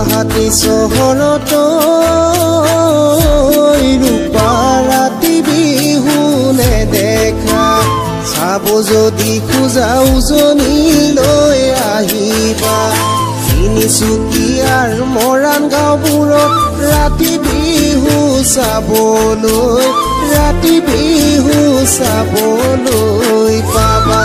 গুৱাহাটী চহৰত ৰূপা ৰাতি বিহু নেদেখা চাব যদি খোজা উজনিলৈ আহিবা তিনিচুকীয়াৰ মৰাণ গাঁওবোৰত ৰাতি বিহু চাবলৈ পাবা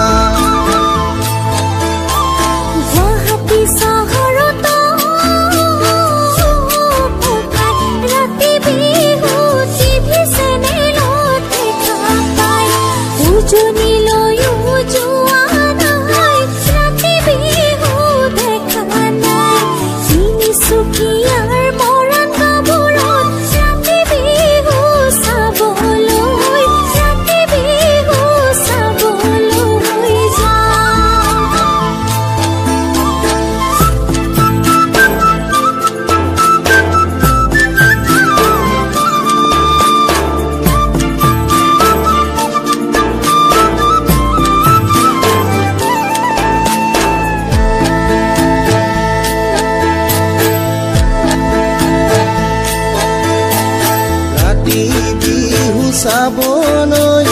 চাবলৈ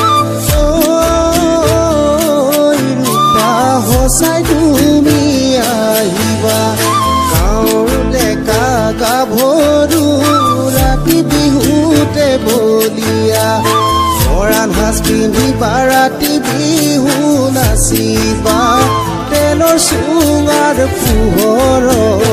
ৰূপা সঁচাই তুমি আহিবা গাঁৱৰ ডেকা গাভৰু ৰাতি বিহুতে বলিয়া মৰাণ সাজ পিন্ধিবা ৰাতি বিহু নাচিবা তেলৰ চুঙাৰ পোহৰত